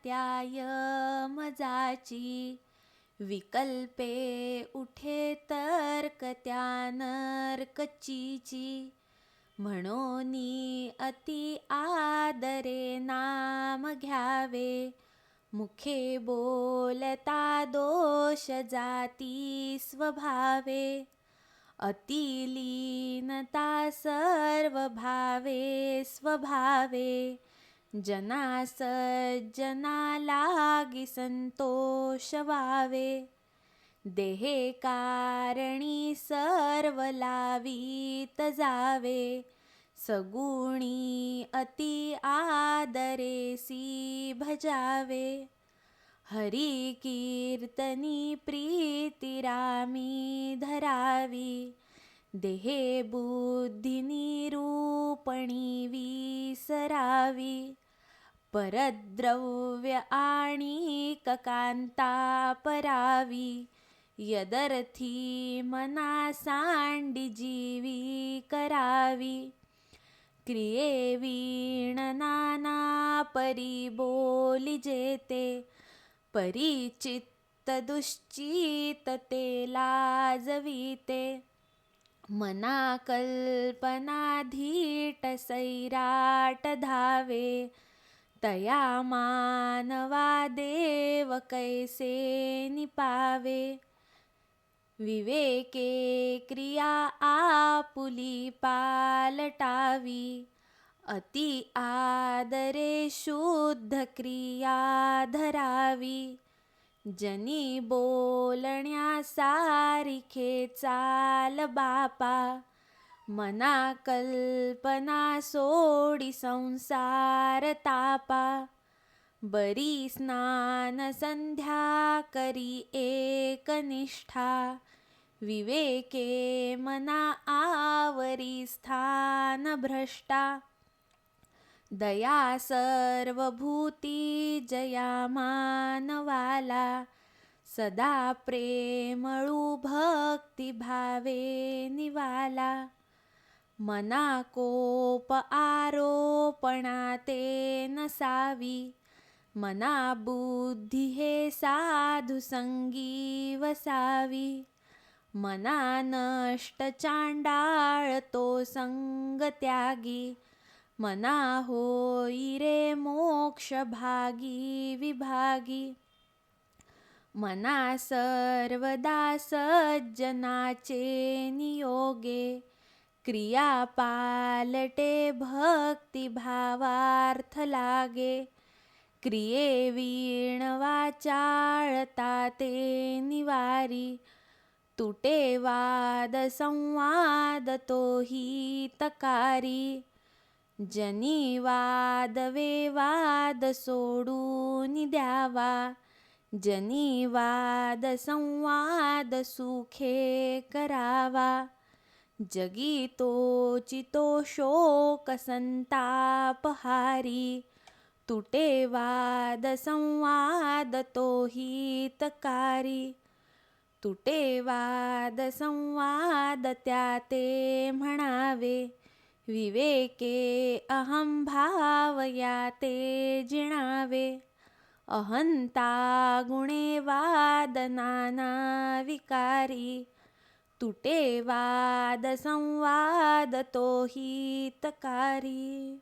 त्याय मजाची, विकल्पे उठे तर्क त्या नरकचीची, म्हणोनी अति आदरे नाम घ्यावे, मुखे बोलता दोष जाती स्वभावे, अतिलीनता सर्व भावे स्वभावे, जना सज्जना लागी संतोष वावे, देहे कारणी सर्व लावीत जावे, सगुणी अति आदरेसी भजावे, हरी कीर्तनी प्रीती रामी धरावी, देहे बुद्धी निरूपणी विसरावी, परद्रव्य आणि कांता परावी, यदर्थी मना सांडी जीवी करावी, क्रिये वीण नाना परी बोली जेते, परिचित्त दुश्चित ते लाजविते, मना कल्पना धीट सैराट धावे, तया मानवा देव कैसे निपावे, विवेके क्रिया आपुली पालटावी, अति आदरे शुद्ध क्रिया धरावी, जनी बोलण्या सारिखे चाल बापा, मना कल्पना सोडी संसार तापा, बरी स्नान संध्या करी एकनिष्ठा, विवेके मना आवरी स्थान भ्रष्टा, दया सर्वभूती जया मानवाला, सदा प्रेमळू भक्ती भावे निवाला, मना कोप आरोपणा ते नसावी, मना बुद्धी हे साधु संगी वसावी, मना नष्ट चांडाळ तो संग त्यागी, मना होई रे मोक्ष भागी विभागी, मना सर्वदा सज्जनाचे नियोगे, क्रिया पालटे भक्ती भावार्थ लागे, क्रिये वीण वाचाळता ते निवारी, तुटे वाद संवाद तोही तकारी, जनी वाद वेवाद सोडून द्यावा, जनी वाद संवाद सुखे करावा, जगी तोची तो शोक संताप हारी, तुटे वाद संवाद तोही तकारी, तुटे वाद संवाद त्या ते म्हणावे, विवेके अहंभाव या ते जिणावे, अहंता गुणे वाद नाना विकारी, तुटे वाद संवाद तोही तकारी.